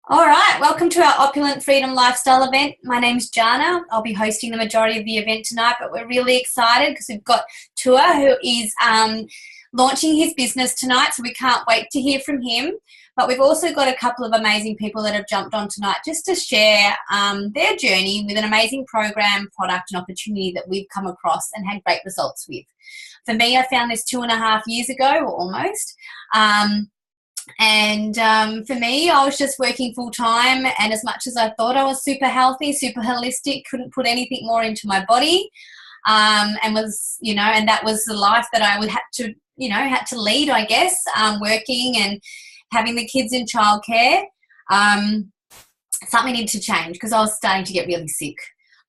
All right, welcome to our Opulent Freedom Lifestyle event. My name's Jana. I'll be hosting the majority of the event tonight, but we're really excited because we've got Tua, who is launching his business tonight, so we can't wait to hear from him. But we've also got a couple of amazing people that have jumped on tonight just to share their journey with an amazing program, product, and opportunity that we've come across and had great results with. For me, I found this 2.5 years ago, or almost. For me, I was just working full time, and as much as I thought I was super healthy, super holistic, couldn't put anything more into my body, and was, and that was the life that I would had to lead, I guess, working and having the kids in childcare. Something needed to change because I was starting to get really sick,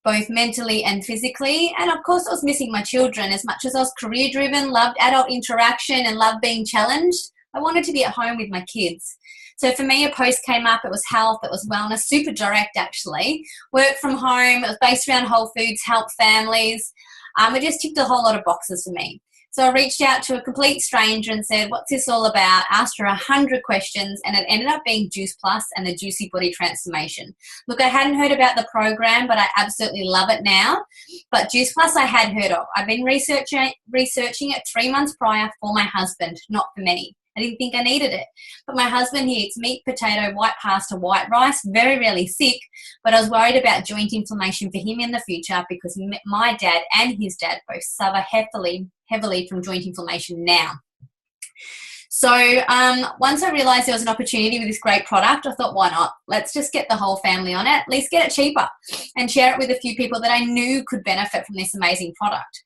both mentally and physically. And of course, I was missing my children. As much as I was career driven, loved adult interaction, and loved being challenged, I wanted to be at home with my kids. So for me, a post came up. It was health, it was wellness, super direct actually. Work from home, it was based around Whole Foods, help families. It just ticked a whole lot of boxes for me. So I reached out to a complete stranger and said, what's this all about? Asked her 100 questions, and it ended up being Juice Plus and the Juicy Body Transformation. Look, I hadn't heard about the program, but I absolutely love it now. But Juice Plus I had heard of. I've been researching it 3 months prior for my husband, not for me. I didn't think I needed it. But my husband, he eats meat, potato, white pasta, white rice, very rarely sick. But I was worried about joint inflammation for him in the future because my dad and his dad both suffer heavily from joint inflammation now. So once I realised there was an opportunity with this great product, I thought, why not? Let's just get the whole family on it, at least get it cheaper, and share it with a few people that I knew could benefit from this amazing product.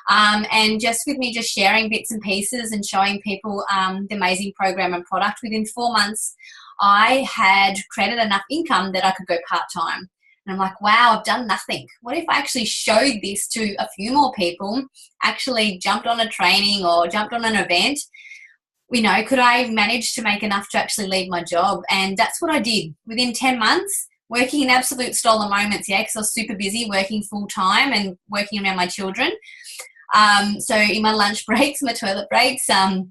And just with me just sharing bits and pieces and showing people the amazing program and product, within 4 months, I had created enough income that I could go part-time. And I'm like, wow, I've done nothing. What if I actually showed this to a few more people, actually jumped on a training or jumped on an event? Could I manage to make enough to actually leave my job? And that's what I did. Within 10 months, working in absolute stolen moments, because I was super busy working full-time and working around my children. So in my lunch breaks, my toilet breaks, and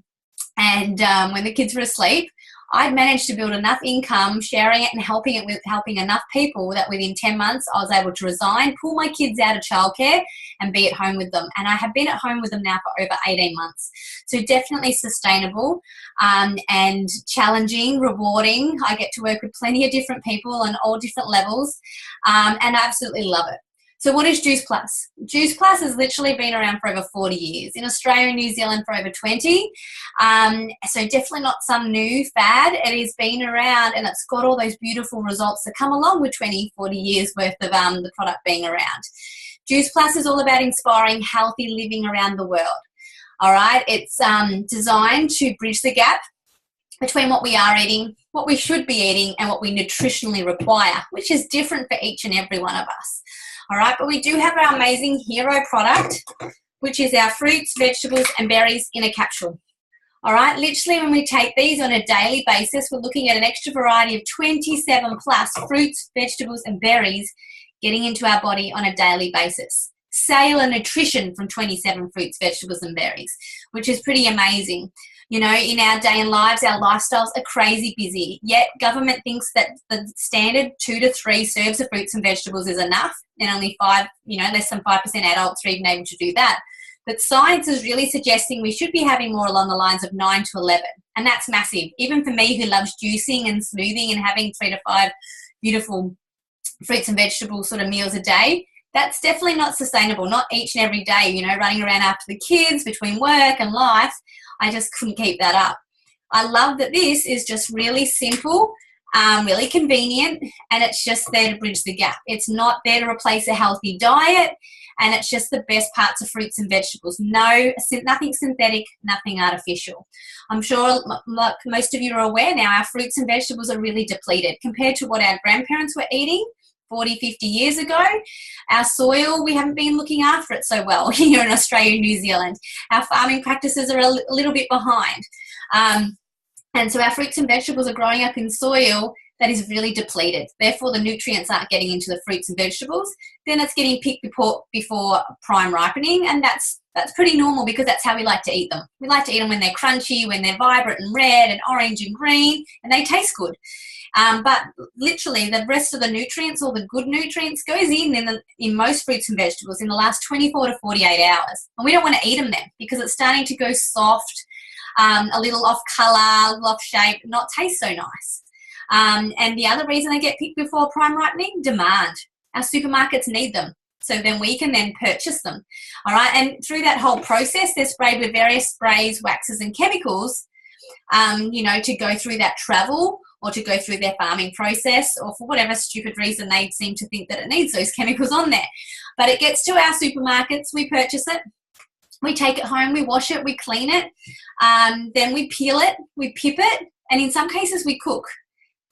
when the kids were asleep, I'd managed to build enough income, sharing it and helping enough people that within 10 months I was able to resign, pull my kids out of childcare and be at home with them. And I have been at home with them now for over 18 months. So definitely sustainable and challenging, rewarding. I get to work with plenty of different people on all different levels, and I absolutely love it. So what is Juice Plus? Juice Plus has literally been around for over 40 years. In Australia and New Zealand for over 20. So definitely not some new fad. It has been around, and it's got all those beautiful results that come along with 20, 40 years worth of the product being around. Juice Plus is all about inspiring healthy living around the world. All right. It's designed to bridge the gap between what we are eating, what we should be eating, and what we nutritionally require, which is different for each and every one of us. All right, but we do have our amazing hero product, which is our fruits, vegetables, and berries in a capsule. All right, literally when we take these on a daily basis, we're looking at an extra variety of 27 plus fruits, vegetables, and berries getting into our body on a daily basis. Cellular nutrition from 27 fruits, vegetables, and berries, which is pretty amazing. In our day and lives, our lifestyles are crazy busy, yet government thinks that the standard 2 to 3 serves of fruits and vegetables is enough, and only less than 5% adults are even able to do that. But science is really suggesting we should be having more along the lines of 9 to 11, and that's massive. Even for me who loves juicing and smoothing and having 3 to 5 beautiful fruits and vegetables sort of meals a day, that's definitely not sustainable, not each and every day, running around after the kids between work and life. I just couldn't keep that up. I love that this is just really simple, really convenient, and it's just there to bridge the gap. It's not there to replace a healthy diet, and it's just the best parts of fruits and vegetables. Nothing synthetic, nothing artificial. I'm sure, like most of you are aware now, our fruits and vegetables are really depleted compared to what our grandparents were eating 40, 50 years ago. Our soil, we haven't been looking after it so well here in Australia and New Zealand. Our farming practices are a little bit behind. And so our fruits and vegetables are growing up in soil that is really depleted. Therefore, the nutrients aren't getting into the fruits and vegetables. Then it's getting picked before prime ripening, and that's That's pretty normal because that's how we like to eat them. We like to eat them when they're crunchy, when they're vibrant and red and orange and green, and they taste good. But literally the rest of the nutrients, all the good nutrients, goes in most fruits and vegetables in the last 24 to 48 hours. And we don't want to eat them then because it's starting to go soft, a little off colour, a little off shape, not taste so nice. And the other reason they get picked before prime ripening, demand. Our supermarkets need them. So then we can then purchase them. All right. And through that whole process, they're sprayed with various sprays, waxes and chemicals, to go through that travel or to go through their farming process, or for whatever stupid reason they seem to think that it needs those chemicals on there. But it gets to our supermarkets, we purchase it, we take it home, we wash it, we clean it, then we peel it, we pip it, and in some cases we cook.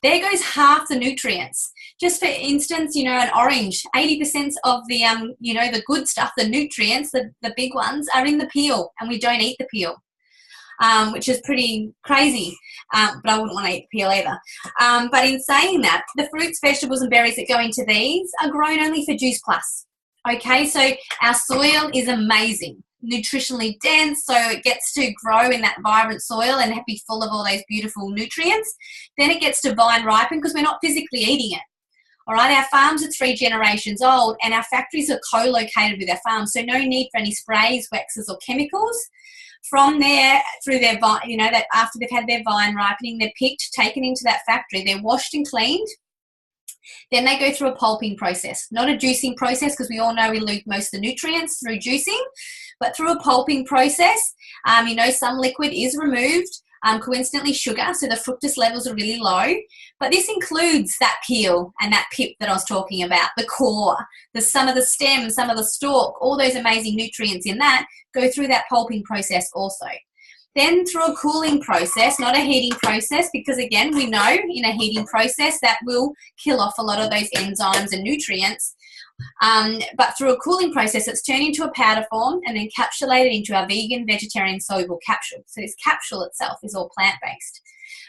There goes half the nutrients. Just for instance, an orange, 80% of the, the good stuff, the nutrients, the big ones, are in the peel, and we don't eat the peel, which is pretty crazy, but I wouldn't want to eat the peel either. But in saying that, the fruits, vegetables and berries that go into these are grown only for Juice Plus. Okay, so our soil is amazing, nutritionally dense, so it gets to grow in that vibrant soil and be full of all those beautiful nutrients. Then it gets to vine ripen because we're not physically eating it. All right, our farms are 3 generations old and our factories are co-located with our farms, so no need for any sprays, waxes or chemicals. From there, through their vine, that after they've had their vine ripening, they're picked, taken into that factory, they're washed and cleaned. Then they go through a pulping process, not a juicing process, because we all know we lose most of the nutrients through juicing, but through a pulping process. Some liquid is removed, coincidentally sugar, so the fructose levels are really low. But this includes that peel and that pip that I was talking about, the core, some of the stem, some of the stalk, all those amazing nutrients in that go through that pulping process also. Then through a cooling process, not a heating process, because again, we know in a heating process that will kill off a lot of those enzymes and nutrients. But through a cooling process, it's turned into a powder form and then encapsulated into our vegan, vegetarian, soluble capsule. So this capsule itself is all plant-based.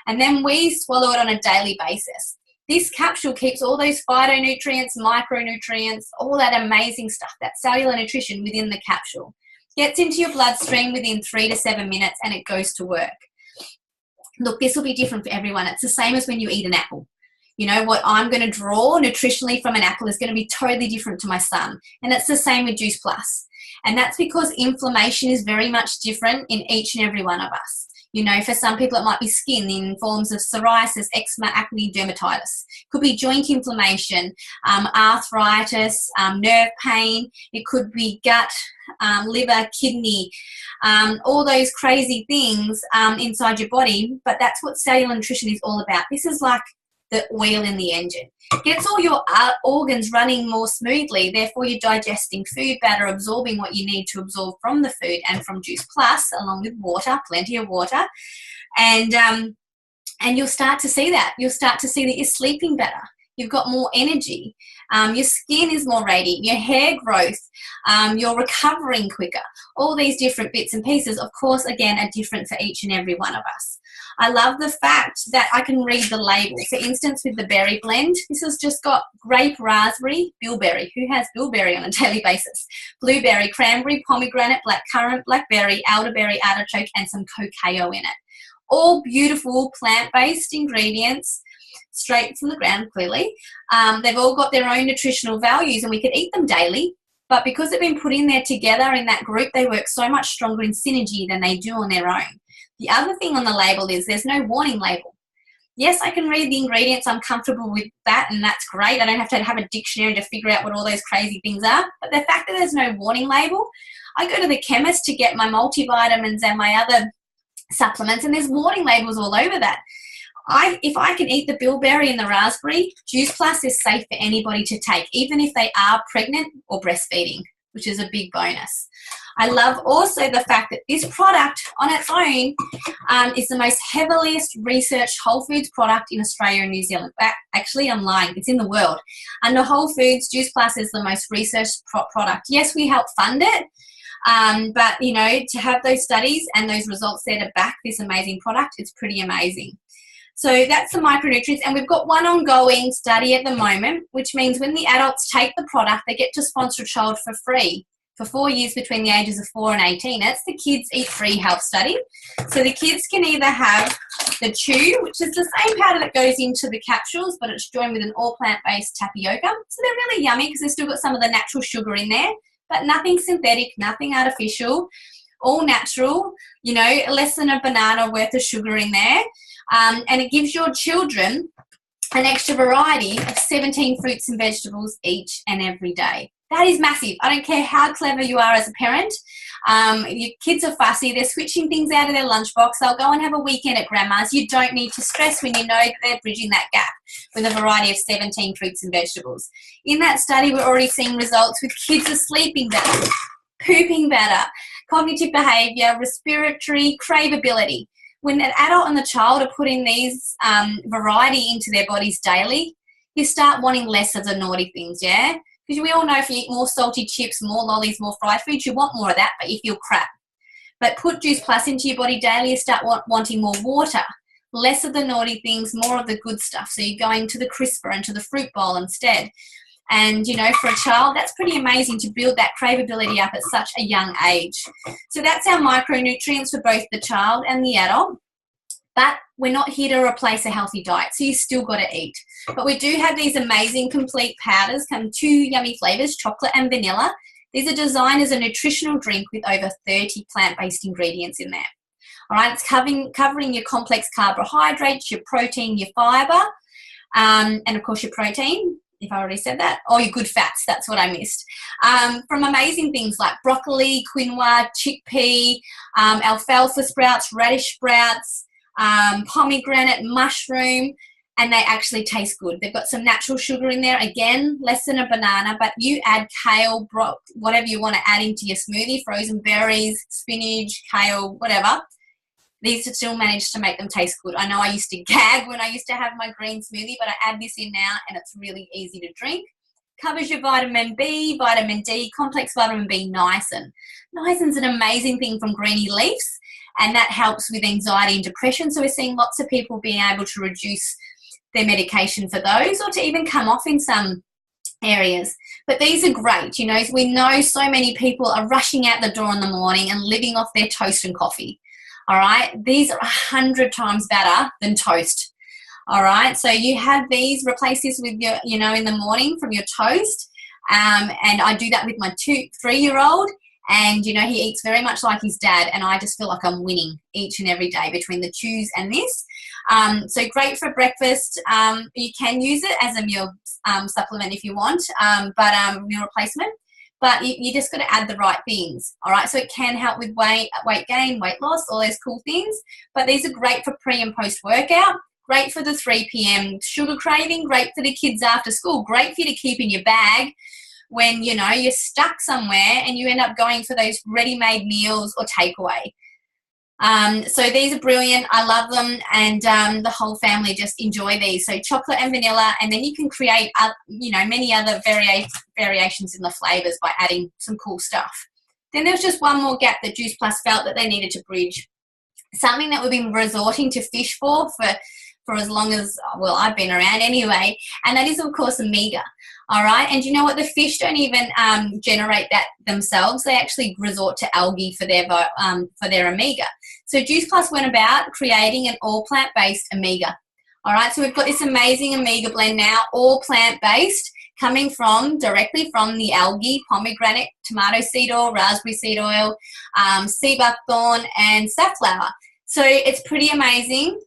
And then we swallow it on a daily basis. This capsule keeps all those phytonutrients, micronutrients, all that amazing stuff, that cellular nutrition within the capsule. Gets into your bloodstream within 3 to 7 minutes and it goes to work. Look, this will be different for everyone. It's the same as when you eat an apple. What I'm going to draw nutritionally from an apple is going to be totally different to my son. And it's the same with Juice Plus. And that's because inflammation is very much different in each and every one of us. For some people it might be skin in forms of psoriasis, eczema, acne, dermatitis. Could be joint inflammation, arthritis, nerve pain. It could be gut, liver, kidney, all those crazy things inside your body. But that's what cellular nutrition is all about. This is like the oil in the engine. Gets all your organs running more smoothly, therefore you're digesting food better, absorbing what you need to absorb from the food and from Juice Plus, along with water, plenty of water. And you'll start to see that. You'll start to see that you're sleeping better. You've got more energy. Your skin is more radiant. Your hair growth. You're recovering quicker. All these different bits and pieces, of course, again, are different for each and every one of us. I love the fact that I can read the label. For instance, with the berry blend, this has just got grape, raspberry, bilberry. Who has bilberry on a daily basis? Blueberry, cranberry, pomegranate, blackcurrant, blackberry, elderberry, artichoke, and some cacao in it. All beautiful plant-based ingredients, straight from the ground, clearly. They've all got their own nutritional values, and we could eat them daily. But because they've been put in there together in that group, they work so much stronger in synergy than they do on their own. The other thing on the label is there's no warning label. Yes, I can read the ingredients. I'm comfortable with that, and that's great. I don't have to have a dictionary to figure out what all those crazy things are. But the fact that there's no warning label, I go to the chemist to get my multivitamins and my other supplements, and there's warning labels all over that. If I can eat the bilberry and the raspberry, Juice Plus is safe for anybody to take, even if they are pregnant or breastfeeding, which is a big bonus. I love also the fact that this product on its own is the most heavily researched whole foods product in Australia and New Zealand. Actually, I'm lying. It's in the world. Under Whole Foods, Juice Plus is the most researched product. Yes, we help fund it, but, to have those studies and those results there to back this amazing product, it's pretty amazing. So that's the micronutrients, and we've got one ongoing study at the moment, which means when the adults take the product, they get to sponsor a child for free. for 4 years between the ages of 4 and 18. It's the Kids Eat Free Health Study. So the kids can either have the chew, which is the same powder that goes into the capsules, but it's joined with an all plant-based tapioca. So they're really yummy because they've still got some of the natural sugar in there, but nothing synthetic, nothing artificial, all natural, you know, less than a banana worth of sugar in there. And it gives your children an extra variety of 17 fruits and vegetables each and every day. That is massive. I don't care how clever you are as a parent. Your kids are fussy. They're switching things out of their lunchbox. They'll go and have a weekend at grandma's. You don't need to stress when you know that they're bridging that gap with a variety of 17 fruits and vegetables. In that study, we're already seeing results with kids are sleeping better, pooping better, cognitive behaviour, respiratory, craveability. When an adult and the child are putting these variety into their bodies daily, you start wanting less of the naughty things, yeah? Because we all know if you eat more salty chips, more lollies, more fried foods, you want more of that, but you feel crap. But put Juice Plus into your body daily, you start wanting more water, less of the naughty things, more of the good stuff. So you're going to the crisper and to the fruit bowl instead. And, you know, for a child, that's pretty amazing to build that craveability up at such a young age. So that's our micronutrients for both the child and the adult. But we're not here to replace a healthy diet, so you still got to eat. But we do have these amazing complete powders, come 2 yummy flavours, chocolate and vanilla. These are designed as a nutritional drink with over 30 plant-based ingredients in there. All right, it's covering your complex carbohydrates, your protein, your fibre, and of course your protein, if I already said that, or your good fats, that's what I missed. From amazing things like broccoli, quinoa, chickpea, alfalfa sprouts, radish sprouts, pomegranate, mushroom, and they actually taste good. They've got some natural sugar in there, again, less than a banana, but you add kale, whatever you want to add into your smoothie, frozen berries, spinach, kale, whatever. These still manage to make them taste good. I know I used to gag when I used to have my green smoothie, but I add this in now and it's really easy to drink. Covers your vitamin B, vitamin D, complex vitamin B, niacin. Niacin's an amazing thing from greeny leaves, and that helps with anxiety and depression. So we're seeing lots of people being able to reduce their medication for those, or to even come off in some areas. But these are great. You know, we know so many people are rushing out the door in the morning and living off their toast and coffee. All right, these are 100 times better than toast. All right, so you have these, replace this with your, you know, in the morning from your toast. And I do that with my 3-year-old. And, you know, he eats very much like his dad, and I just feel like I'm winning each and every day between the chews and this. So great for breakfast. You can use it as a meal supplement if you want, but meal replacement. But you just got to add the right things, all right? So it can help with weight gain, weight loss, all those cool things. But these are great for pre and post workout. Great for the 3 p.m. sugar craving. Great for the kids after school. Great for you to keep in your bag when, you know, you're stuck somewhere and you end up going for those ready-made meals or takeaway. So these are brilliant. I love them, and the whole family just enjoy these. So chocolate and vanilla, and then you can create, you know, many other variations in the flavors by adding some cool stuff. Then there's just one more gap that Juice Plus felt that they needed to bridge. Something that we've been resorting to fish for as long as, well, I've been around anyway, and that is, of course, omega. All right, and you know what? The fish don't even generate that themselves. They actually resort to algae for their omega. So Juice Plus went about creating an all plant-based omega. All right, so we've got this amazing omega blend now, all plant-based, coming directly from the algae, pomegranate, tomato seed oil, raspberry seed oil, sea buckthorn, and safflower. So it's pretty amazing.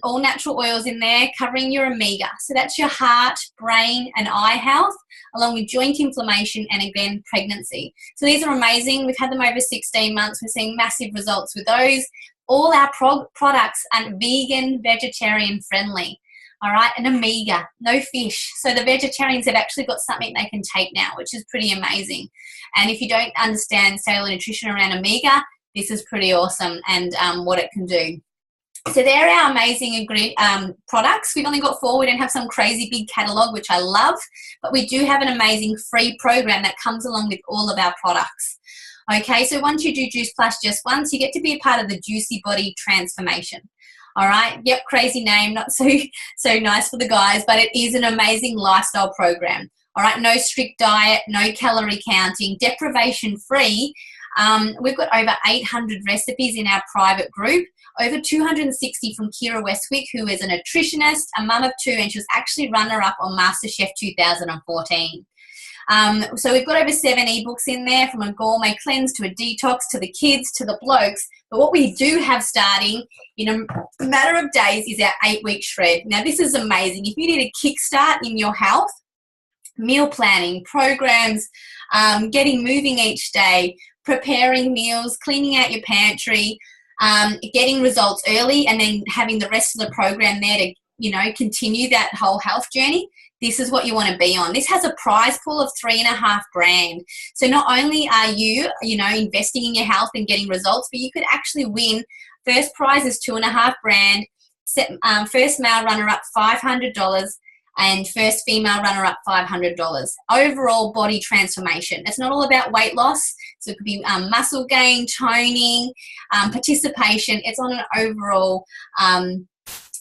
All natural oils in there covering your omega. So that's your heart, brain, and eye health, along with joint inflammation and, again, pregnancy. So these are amazing. We've had them over 16 months. We're seeing massive results with those. All our products are vegan, vegetarian friendly. All right, and omega, no fish. So the vegetarians have actually got something they can take now, which is pretty amazing. And if you don't understand cellular nutrition around omega, this is pretty awesome, and what it can do. So they're our amazing products. We've only got 4. We don't have some crazy big catalogue, which I love, but we do have an amazing free program that comes along with all of our products. Okay, so once you do Juice Plus just once, you get to be a part of the Juicy Body Transformation. All right, yep, crazy name, not so nice for the guys, but it is an amazing lifestyle program. All right, no strict diet, no calorie counting, deprivation free. We've got over 800 recipes in our private group, over 260 from Kira Westwick, who is a nutritionist, a mum of 2, and she was actually runner-up on MasterChef 2014. So we've got over 7 ebooks in there, from a gourmet cleanse to a detox to the kids to the blokes. But what we do have starting in a matter of days is our 8-week shred. Now, this is amazing. If you need a kickstart in your health, meal planning, programs, getting moving each day, preparing meals, cleaning out your pantry, getting results early, and then having the rest of the program there to, you know, continue that whole health journey, this is what you want to be on. This has a prize pool of $3.5 grand. So not only are you, you know, investing in your health and getting results, but you could actually win. First prize is $2.5 grand, first male runner-up $500, and first female runner-up $500. Overall body transformation. It's not all about weight loss. So it could be muscle gain, toning, participation. It's on an overall,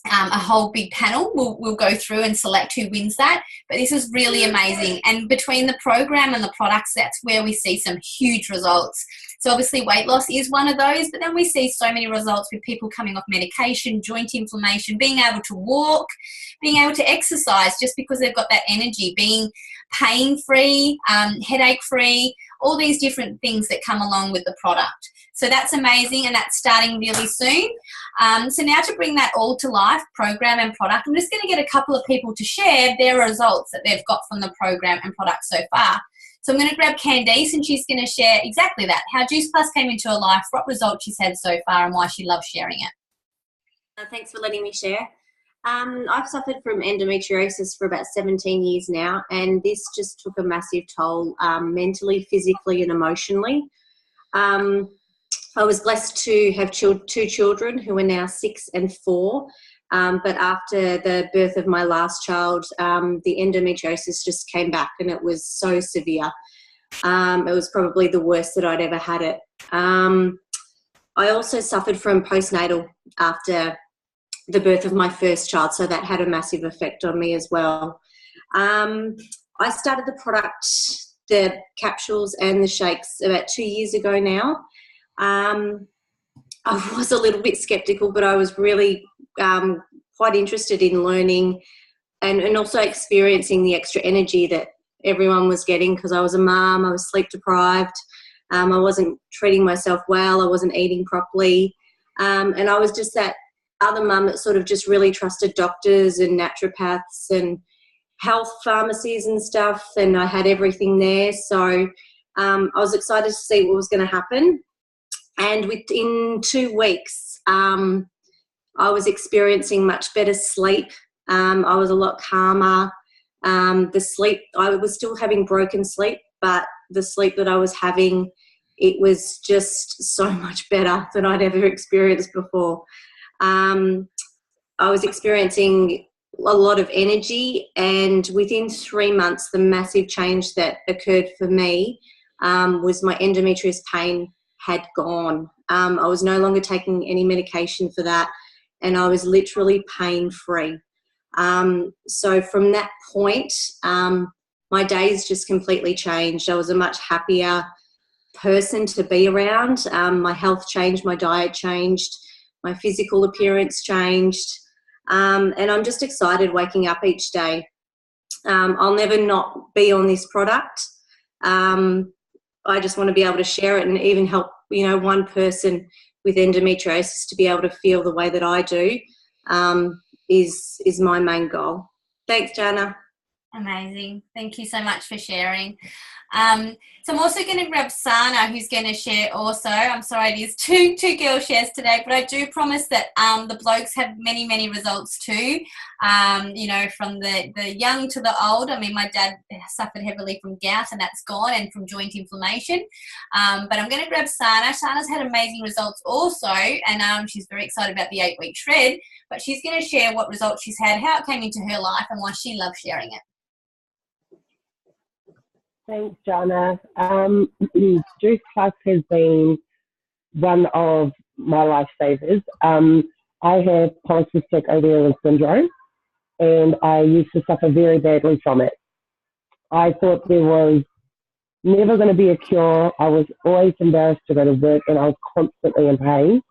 a whole big panel. We'll go through and select who wins that. But this is really amazing. And between the program and the products, that's where we see some huge results. So obviously weight loss is one of those, but then we see so many results with people coming off medication, joint inflammation, being able to walk, being able to exercise just because they've got that energy, being pain-free, headache-free, all these different things that come along with the product. So that's amazing, and that's starting really soon. So now to bring that all to life, program and product, I'm just going to get a couple of people to share their results that they've got from the program and product so far. So I'm going to grab Candice, and she's going to share exactly that, how Juice Plus came into her life, what results she's had so far, and why she loves sharing it. Thanks for letting me share. I've suffered from endometriosis for about 17 years now, and this just took a massive toll mentally, physically, and emotionally. I was blessed to have 2 children who are now 6 and 4. But after the birth of my last child, the endometriosis just came back, and it was so severe. It was probably the worst that I'd ever had it. I also suffered from postnatal after the birth of my first child, so that had a massive effect on me as well. I started the product, the capsules and the shakes, about 2 years ago now. I was a little bit skeptical, but I was really quite interested in learning and also experiencing the extra energy that everyone was getting, because I was a mum, I was sleep deprived, I wasn't treating myself well, I wasn't eating properly, and I was just that other mum that sort of just really trusted doctors and naturopaths and health pharmacies and stuff, and I had everything there. So I was excited to see what was going to happen. And within 2 weeks, I was experiencing much better sleep. I was a lot calmer. The sleep, I was still having broken sleep, but the sleep that I was having, it was just so much better than I'd ever experienced before. I was experiencing a lot of energy, and within 3 months, the massive change that occurred for me was my endometriosis pain had gone. I was no longer taking any medication for that, and I was literally pain-free. So from that point, my days just completely changed. I was a much happier person to be around. My health changed, my diet changed, my physical appearance changed, and I'm just excited waking up each day. I'll never not be on this product. I just want to be able to share it and even help, one person with endometriosis to be able to feel the way that I do, is my main goal. Thanks, Jana. Amazing. Thank you so much for sharing. So I'm also going to grab Sana, who's going to share also. I'm sorry, it is two girl shares today, but I do promise that the blokes have many, many results too. From the young to the old. I mean, my dad suffered heavily from gout, and that's gone, and from joint inflammation. But I'm going to grab Sana. Sana's had amazing results also, and she's very excited about the 8-week shred, but she's going to share what results she's had, how it came into her life, and why she loves sharing it. Thanks, Jana. Juice Plus has been one of my lifesavers. I have polycystic ovarian syndrome, and I used to suffer very badly from it. I thought there was never going to be a cure. I was always embarrassed to go to work and I was constantly in pain.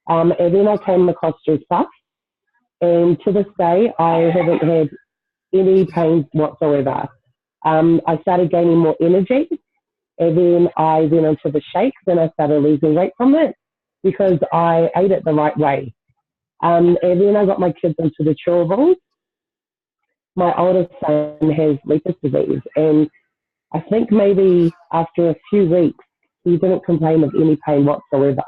And then I came across Juice Plus, and to this day, I haven't had any pain whatsoever. I started gaining more energy, and then I went into the shakes and I started losing weight from it because I ate it the right way. And then I got my kids into the chewables. My oldest son has lupus disease, and I think maybe after a few weeks, he didn't complain of any pain whatsoever.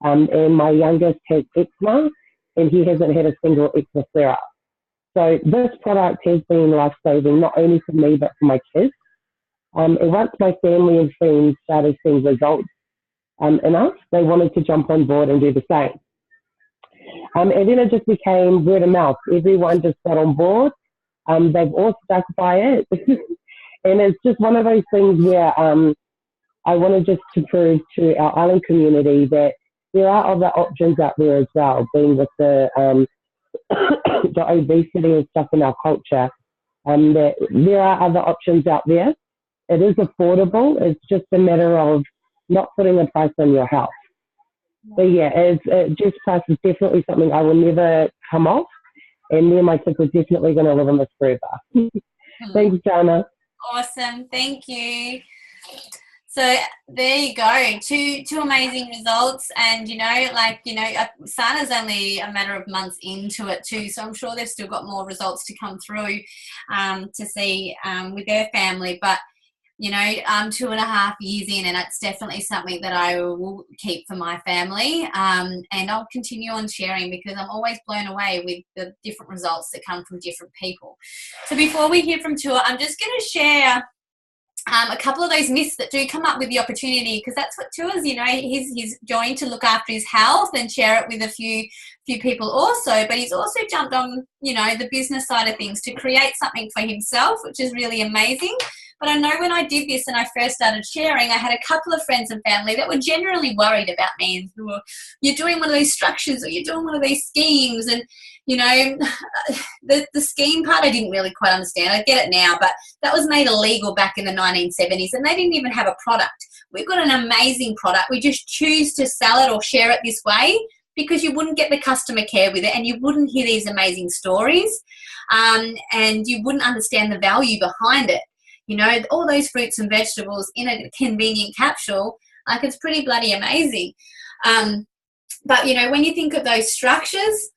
And my youngest has eczema, and he hasn't had a single eczema flare up. So this product has been life-saving, not only for me, but for my kids. And once my family and friends started seeing results in us, they wanted to jump on board and do the same. And then it just became word of mouth. Everyone just got on board. They've all stuck by it. And it's just one of those things where I wanted just to prove to our island community that there are other options out there as well, being with the obesity and stuff in our culture. That there are other options out there. It is affordable. It's just a matter of not putting a price on your health. But yeah, Juice Plus is definitely something I will never come off, and me and my kids are definitely going to live on this forever. Thanks, Jana. Awesome, thank you. So there you go, two amazing results, and Sana's only a matter of months into it too, so I'm sure they've still got more results to come through to see with their family. But I'm 2.5 years in, and it's definitely something that I will keep for my family, and I'll continue on sharing because I'm always blown away with the different results that come from different people. So before we hear from Tua, I'm just going to share a couple of those myths that do come up with the opportunity, because that's what Tua's, he's going to look after his health and share it with a few people also, but he's also jumped on, the business side of things to create something for himself, which is really amazing. But I know when I did this and I first started sharing, I had a couple of friends and family that were generally worried about me and who were, you're doing one of these structures or you're doing one of these schemes. And, the scheme part I didn't really quite understand. I get it now, but that was made illegal back in the 1970s and they didn't even have a product. We've got an amazing product. We just choose to sell it or share it this way because you wouldn't get the customer care with it and you wouldn't hear these amazing stories, and you wouldn't understand the value behind it. All those fruits and vegetables in a convenient capsule, like it's pretty bloody amazing. But, when you think of those structures,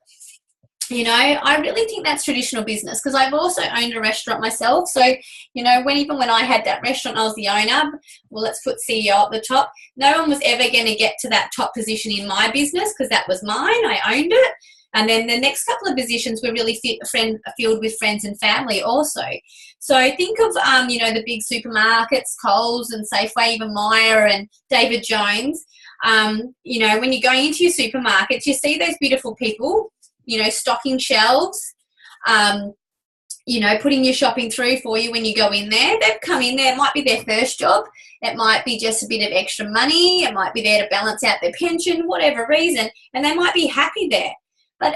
I really think that's traditional business because I've also owned a restaurant myself. So, even when I had that restaurant, I was the owner. Well, let's put CEO at the top. No one was ever going to get to that top position in my business because that was mine. I owned it. And then the next couple of positions were really filled with friends and family also. So think of, the big supermarkets, Coles and Safeway, even Myer and David Jones. When you're going into your supermarkets, you see those beautiful people, stocking shelves, putting your shopping through for you when you go in there. They've come in there. It might be their first job. It might be just a bit of extra money. It might be there to balance out their pension, whatever reason, and they might be happy there. But,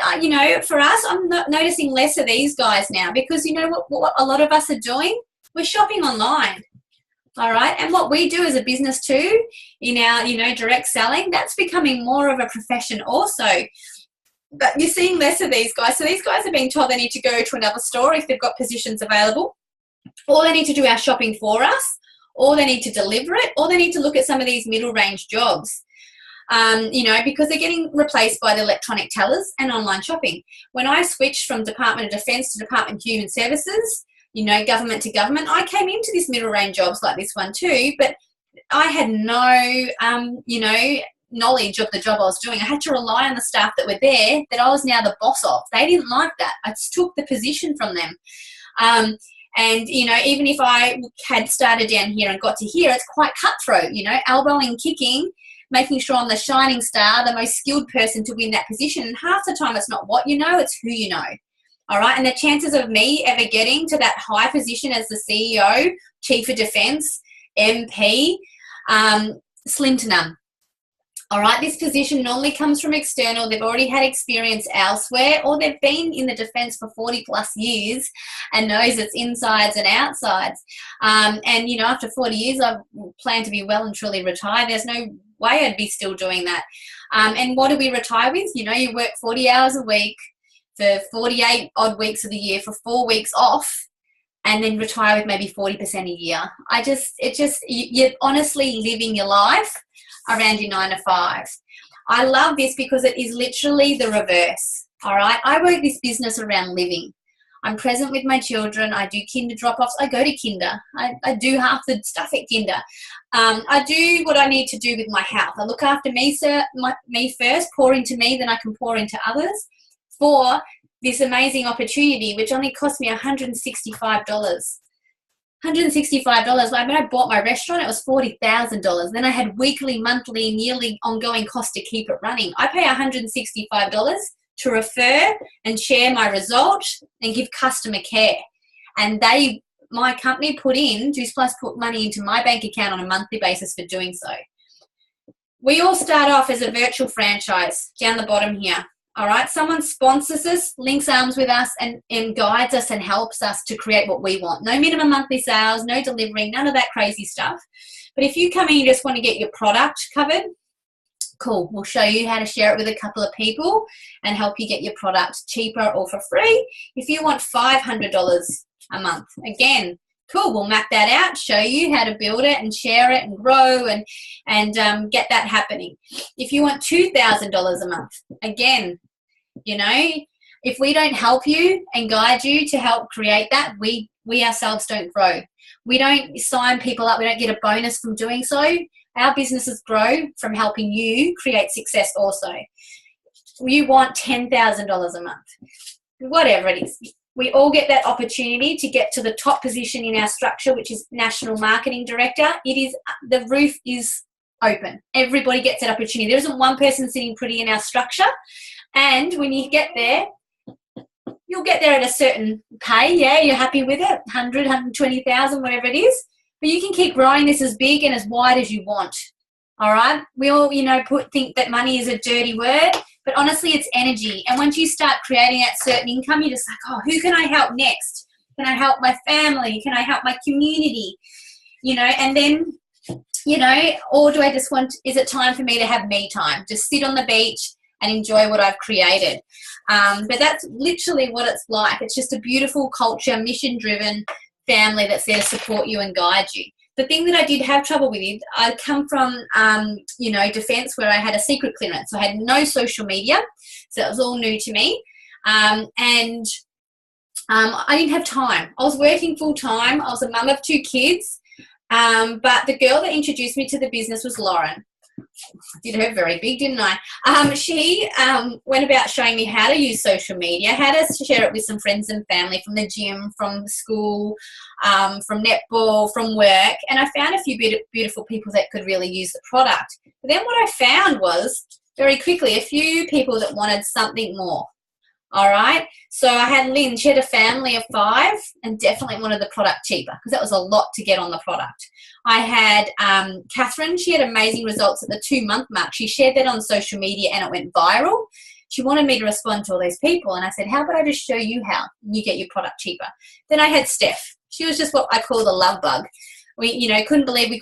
for us, I'm not noticing less of these guys now because what a lot of us are doing? We're shopping online, all right? And what we do as a business too, in our, direct selling, that's becoming more of a profession also. But you're seeing less of these guys. So these guys are being told they need to go to another store if they've got positions available, or they need to do our shopping for us, or they need to deliver it, or they need to look at some of these middle range jobs. Because they're getting replaced by the electronic tellers and online shopping. When I switched from Department of Defence to Department of Human Services, government to government, I came into this middle range jobs like this one too, but I had no, knowledge of the job I was doing. I had to rely on the staff that were there that I was now the boss of. They didn't like that. I took the position from them. And, even if I had started down here and got to here, it's quite cutthroat, elbowing, kicking, making sure I'm the shining star, the most skilled person to win that position. And half the time it's not what you know, it's who you know. All right. And the chances of me ever getting to that high position as the CEO, Chief of Defence, MP, slim to none. All right, this position normally comes from external. They've already had experience elsewhere, or they've been in the defence for 40 plus years and knows its insides and outsides. And, you know, after 40 years, I plan to be well and truly retired. There's no way I'd be still doing that. And what do we retire with? You know, you work 40 hours a week for 48 odd weeks of the year for 4 weeks off, and then retire with maybe 40% a year. You're honestly living your life around your 9 to 5. I love this because it is literally the reverse. All right. I work this business around living. I'm present with my children. I do kinder drop-offs. I go to kinder. I do half the stuff at kinder. I do what I need to do with my health. I look after me first, pour into me, then I can pour into others for this amazing opportunity, which only cost me $165. $165. When I bought my restaurant, it was $40,000. Then I had weekly, monthly, and yearly ongoing costs to keep it running. I pay $165 to refer and share my result and give customer care. And my company Juice Plus put money into my bank account on a monthly basis for doing so. We all start off as a virtual franchise down the bottom here. All right, someone sponsors us, links arms with us, and guides us and helps us to create what we want. No minimum monthly sales, no delivery, none of that crazy stuff. But if you come in and you just want to get your product covered, cool. We'll show you how to share it with a couple of people and help you get your product cheaper or for free. If you want $500 a month, again, cool. We'll map that out, show you how to build it and share it and grow and get that happening. If you want $2,000 a month, again, you know, if we don't help you and guide you to help create that, we ourselves don't grow. We don't sign people up. We don't get a bonus from doing so. Our businesses grow from helping you create success also. You want $10,000 a month, whatever it is. We all get that opportunity to get to the top position in our structure, which is National Marketing Director. The roof is open. Everybody gets that opportunity. There isn't one person sitting pretty in our structure. And when you get there, you'll get there at a certain pay. Yeah, you're happy with it, 100, 120,000, whatever it is. But you can keep growing this as big and as wide as you want. All right? We all, think that money is a dirty word, but honestly, it's energy. And once you start creating that certain income, you're just like, oh, who can I help next? Can I help my family? Can I help my community? And then, or do I just is it time for me to have me time? Just sit on the beach and enjoy what I've created. But that's literally what it's like. It's just a beautiful culture, mission-driven family that's there to support you and guide you. The thing that I did have trouble with, I come from, defence where I had a secret clearance. So I had no social media. So that was all new to me. I didn't have time. I was working full time. I was a mum of 2 kids. But the girl that introduced me to the business was Lauren. I did her very big, didn't I? She went about showing me how to use social media, how to share it with some friends and family from the gym, from school, from netball, from work. And I found a few beautiful people that could really use the product. But then what I found was very quickly a few people that wanted something more. All right. So I had Lynn, she had a family of 5 and definitely wanted the product cheaper because that was a lot to get on the product. I had Catherine, she had amazing results at the 2-month mark. She shared that on social media and it went viral. She wanted me to respond to all those people. And I said, how about I just show you how you get your product cheaper? Then I had Steph. She was just what I call the love bug. We, couldn't believe we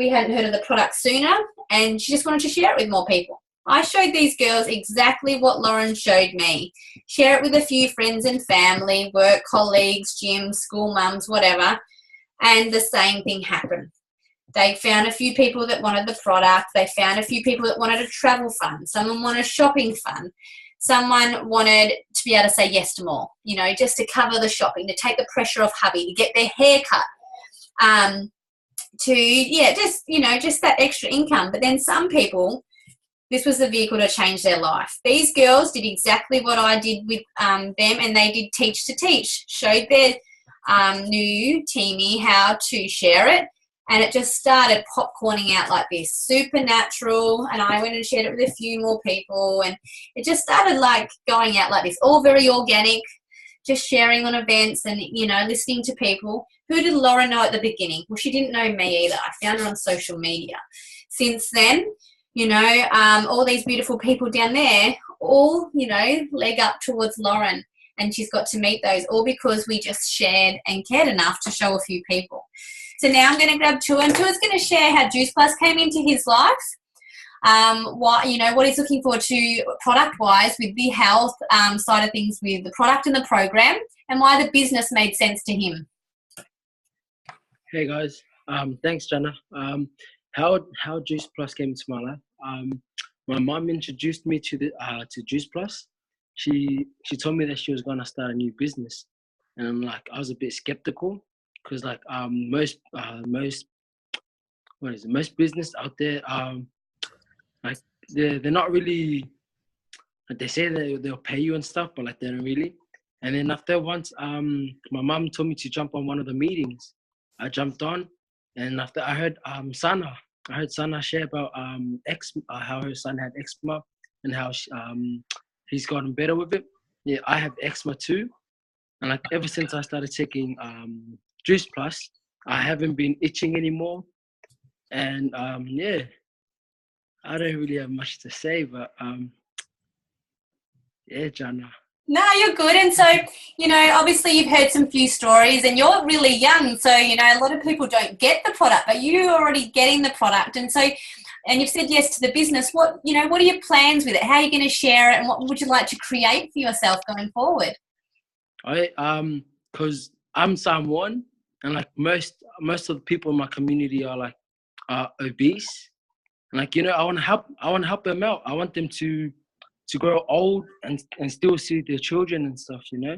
hadn't heard of the product sooner. And she just wanted to share it with more people. I showed these girls exactly what Lauren showed me. Share it with a few friends and family, work colleagues, gym, school mums, whatever. And the same thing happened. They found a few people that wanted the product. They found a few people that wanted a travel fund. Someone wanted a shopping fund. Someone wanted to be able to say yes to more, just to cover the shopping, to take the pressure off hubby, to get their hair cut, just that extra income. But then some people, this was the vehicle to change their life. These girls did exactly what I did with them, and they did teach to teach, showed their new teamie how to share it, and it just started popcorning out like this, super natural, and I went and shared it with a few more people, and it just started like going out like this, all very organic, just sharing on events and, listening to people. Who did Laura know at the beginning? Well, she didn't know me either. I found her on social media. Since then, you know, all these beautiful people down there, all, you know, leg up towards Lauren. And she's got to meet those, all because we just shared and cared enough to show a few people. So now I'm going to grab Tua, and Tua's going to share how Juice Plus came into his life, what he's looking forward to product-wise with the health side of things with the product and the program, and why the business made sense to him. Hey guys, thanks Jana. How Juice Plus came into my life. My mom introduced me to Juice Plus. She told me that she was gonna start a new business, and I'm like, I was a bit skeptical because like most business out there like they're not really, like, they say they'll pay you and stuff, but like they don't really. And then after once my mom told me to jump on one of the meetings. I jumped on, and after I heard Sana share about how her son had eczema and how he's gotten better with it. Yeah, I have eczema too, and like ever since I started taking Juice Plus, I haven't been itching anymore. And yeah, I don't really have much to say, but yeah, Jana. No, you're good. And so, you know, obviously you've heard some few stories, and you're really young. So, you know, a lot of people don't get the product, but you're already getting the product. And so, and you've said yes to the business. What are your plans with it? How are you going to share it? And what would you like to create for yourself going forward? Because I'm someone, and like most of the people in my community are like obese. And like, you know, I want to help them out. I want them to grow old and still see their children and stuff, you know?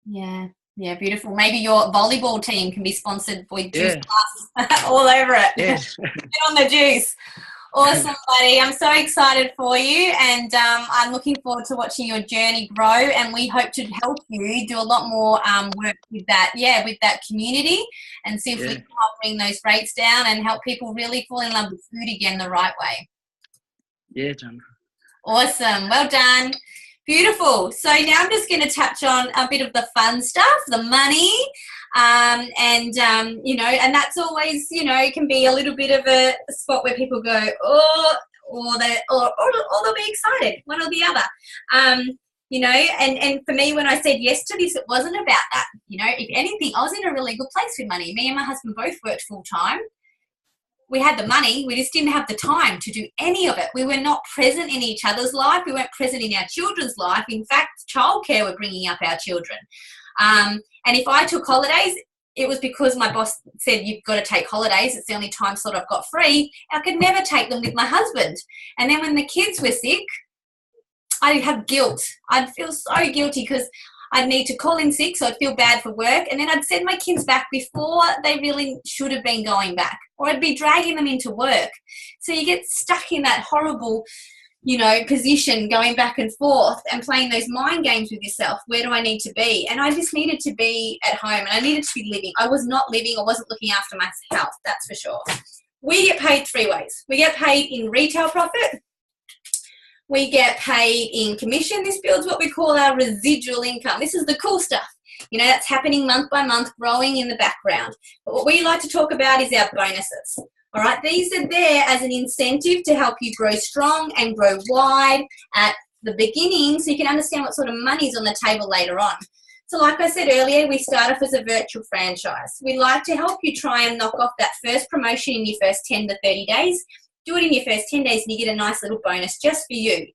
Yeah, beautiful. Maybe your volleyball team can be sponsored with Juice Plus all over it. Yes. Get on the juice. Awesome, buddy. I'm so excited for you, and I'm looking forward to watching your journey grow, and we hope to help you do a lot more work with that community, and see if we can help bring those rates down and help people really fall in love with food again the right way. Yeah, John. Awesome. Well done. Beautiful. So now I'm just going to touch on a bit of the fun stuff, the money, and that's always, you know, can be a little bit of a spot where people go, or they'll be excited, one or the other. You know, and for me, when I said yes to this, it wasn't about that. You know, if anything, I was in a really good place with money. Me and my husband both worked full time. We had the money, we just didn't have the time to do any of it. We were not present in each other's life. We weren't present in our children's life. In fact, childcare were bringing up our children. And if I took holidays, it was because my boss said, you've got to take holidays. It's the only time slot I've got free. I could never take them with my husband. And then when the kids were sick, I'd have guilt. I'd feel so guilty because I'd need to call in sick, so I'd feel bad for work, and then I'd send my kids back before they really should have been going back, or I'd be dragging them into work. So you get stuck in that horrible, you know, position, going back and forth and playing those mind games with yourself. Where do I need to be? And I just needed to be at home, and I needed to be living. I was not living. I wasn't looking after my health, that's for sure. We get paid 3 ways. We get paid in retail profit. We get paid in commission. This builds what we call our residual income. This is the cool stuff. You know, that's happening month by month, growing in the background. But what we like to talk about is our bonuses. All right, these are there as an incentive to help you grow strong and grow wide at the beginning, so you can understand what sort of money is on the table later on. So like I said earlier, we start off as a virtual franchise. We like to help you try and knock off that first promotion in your first 10 to 30 days. Do it in your first 10 days and you get a nice little bonus just for you.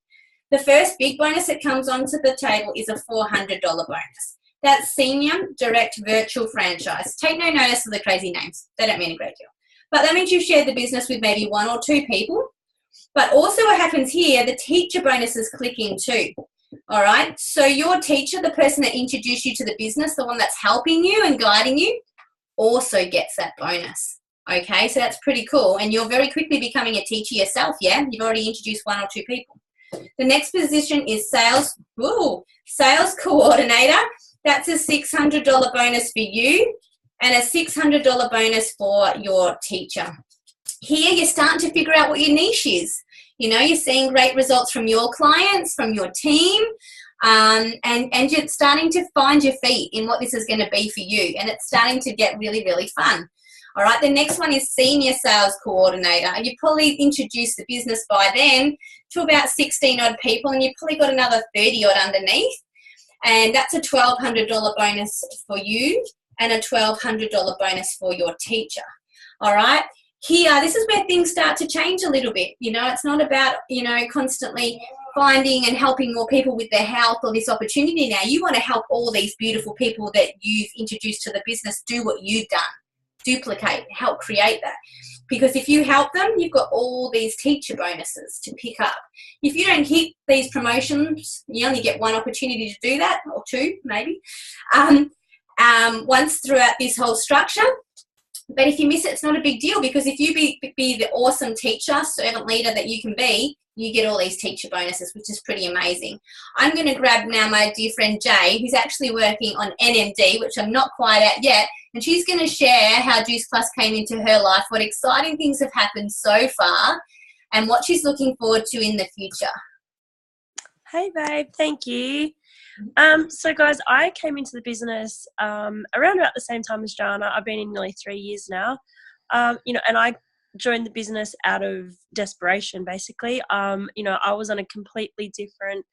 The first big bonus that comes onto the table is a $400 bonus. That's senior direct virtual franchise. Take no notice of the crazy names. They don't mean a great deal. But that means you've shared the business with maybe 1 or 2 people. But also what happens here, the teacher bonuses click in too. All right. So your teacher, the person that introduced you to the business, the one that's helping you and guiding you, also gets that bonus. Okay, so that's pretty cool. And you're very quickly becoming a teacher yourself, yeah? You've already introduced 1 or 2 people. The next position is sales coordinator. That's a $600 bonus for you and a $600 bonus for your teacher. Here you're starting to figure out what your niche is. You know, you're seeing great results from your clients, from your team, and you're starting to find your feet in what this is going to be for you. And it's starting to get really, really fun. All right, the next one is senior sales coordinator. You probably introduced the business by then to about 16 odd people, and you've probably got another 30 odd underneath. And that's a $1,200 bonus for you and a $1,200 bonus for your teacher. All right. Here, this is where things start to change a little bit. You know, it's not about, you know, constantly finding and helping more people with their health or this opportunity now. You want to help all these beautiful people that you've introduced to the business do what you've done. Duplicate, help create that. Because if you help them, you've got all these teacher bonuses to pick up. If you don't hit these promotions, you only get one opportunity to do that, or two maybe, once throughout this whole structure. But if you miss it, it's not a big deal, because if you be the awesome teacher, servant leader that you can be, you get all these teacher bonuses, which is pretty amazing. I'm going to grab now my dear friend Jay, who's actually working on NMD, which I'm not quite at yet, and she's going to share how Juice Plus came into her life, what exciting things have happened so far, and what she's looking forward to in the future. Hey, babe. Thank you. So, guys, I came into the business around about the same time as Jana. I've been in nearly 3 years now, you know, and I joined the business out of desperation, basically. You know, I was on a completely different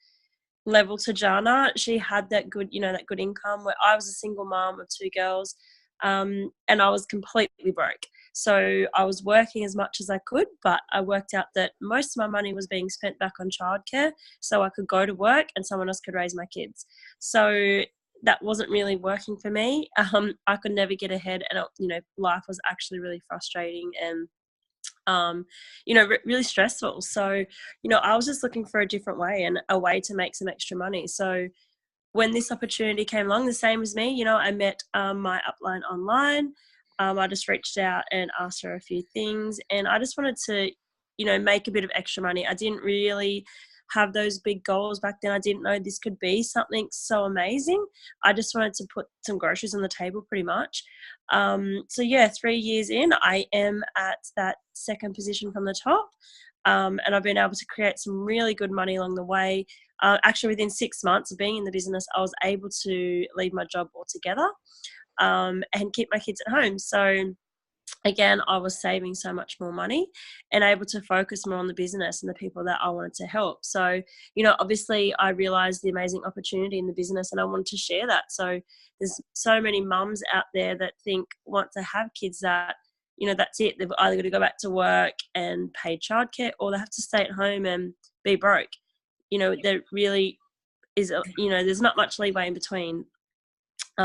level to Jana. She had that good, you know, that good income, where I was a single mom of 2 girls, and I was completely broke. So I was working as much as I could, but I worked out that most of my money was being spent back on childcare, so I could go to work and someone else could raise my kids. So that wasn't really working for me. I could never get ahead, and you know, life was actually really frustrating and you know, really stressful. So, you know, I was just looking for a different way and a way to make some extra money. So when this opportunity came along, the same as me, you know, I met my upline online. I just reached out and asked her a few things, and I just wanted to, you know, make a bit of extra money. I didn't really have those big goals back then. I didn't know this could be something so amazing. I just wanted to put some groceries on the table, pretty much. So yeah, 3 years in, I am at that second position from the top, and I've been able to create some really good money along the way. Actually, within 6 months of being in the business, I was able to leave my job altogether and keep my kids at home. So again, I was saving so much more money and able to focus more on the business and the people that I wanted to help. So, you know, obviously I realized the amazing opportunity in the business and I wanted to share that. So there's so many mums out there that want to have kids that, you know, that's it. They've either got to go back to work and pay childcare, or they have to stay at home and be broke. You know, there really is, you know, there's not much leeway in between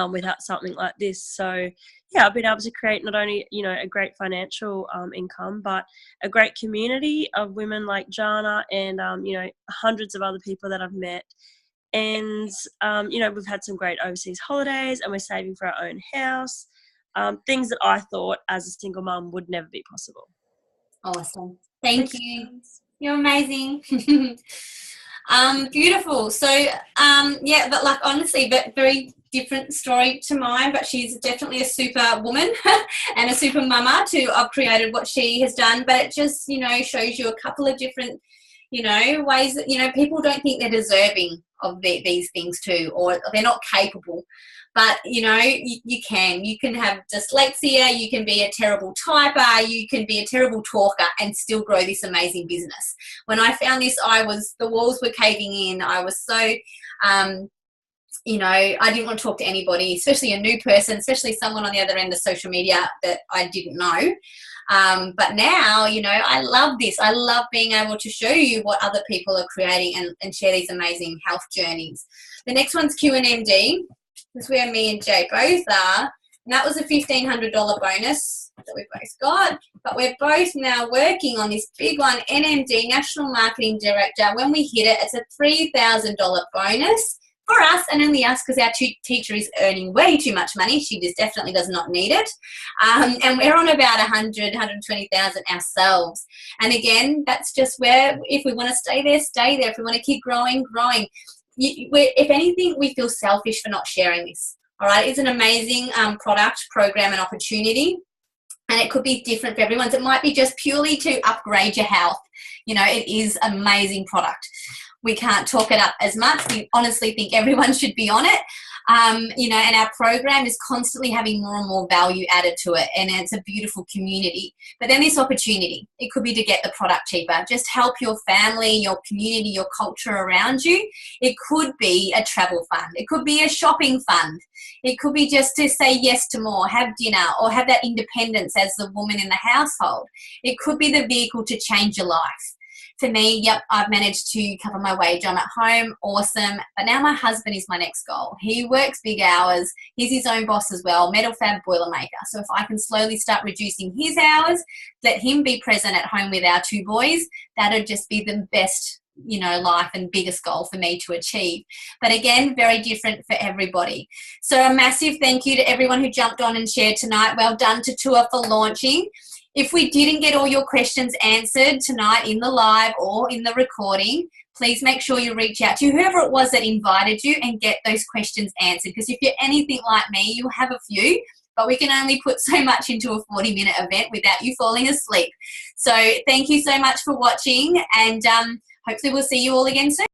without something like this. So yeah, I've been able to create not only, you know, a great financial income, but a great community of women like Jana and, you know, hundreds of other people that I've met. And, you know, we've had some great overseas holidays, and we're saving for our own house, things that I thought as a single mum would never be possible. Awesome. Thank you. You're amazing. Beautiful. So, yeah, but like honestly, but very different story to mine, but she's definitely a super woman and a super mama to have created what she has done. But it just, you know, shows you a couple of different, you know, ways that, you know, people don't think they're deserving of these things too, or they're not capable. But, you know, you can have dyslexia, you can be a terrible typer, you can be a terrible talker and still grow this amazing business. When I found this, the walls were caving in. I was so, you know, I didn't want to talk to anybody, especially a new person, especially someone on the other end of social media that I didn't know. But now, you know, I love this. I love being able to show you what other people are creating and share these amazing health journeys. The next one's QNMD. That's where me and Jay both are. And that was a $1,500 bonus that we both got. But we're both now working on this big one, NMD, National Marketing Director. When we hit it, it's a $3,000 bonus for us, and only us, because our teacher is earning way too much money. She just definitely does not need it. And we're on about 120,000 ourselves. And again, that's just where, if we want to stay there, stay there. If we want to keep growing. If anything, we feel selfish for not sharing this. All right, it's an amazing product, program, and opportunity, and it could be different for everyone. So it might be just purely to upgrade your health. You know, it is an amazing product. We can't talk it up as much. We honestly think everyone should be on it. You know, and our program is constantly having more and more value added to it, and it's a beautiful community. But then this opportunity, it could be to get the product cheaper, just help your family, your community, your culture around you. It could be a travel fund. It could be a shopping fund. It could be just to say yes to more, have dinner, or have that independence as the woman in the household. It could be the vehicle to change your life. For me, yep, I've managed to cover my wage. I'm at home, awesome. But now my husband is my next goal. He works big hours. He's his own boss as well, metal fab boilermaker. So if I can slowly start reducing his hours, let him be present at home with our 2 boys, that'd just be the best, you know, life and biggest goal for me to achieve. But again, very different for everybody. So a massive thank you to everyone who jumped on and shared tonight. Well done to Tour for launching. If we didn't get all your questions answered tonight in the live or in the recording, please make sure you reach out to whoever it was that invited you and get those questions answered. Because if you're anything like me, you'll have a few, but we can only put so much into a 40-minute event without you falling asleep. So thank you so much for watching, and hopefully we'll see you all again soon.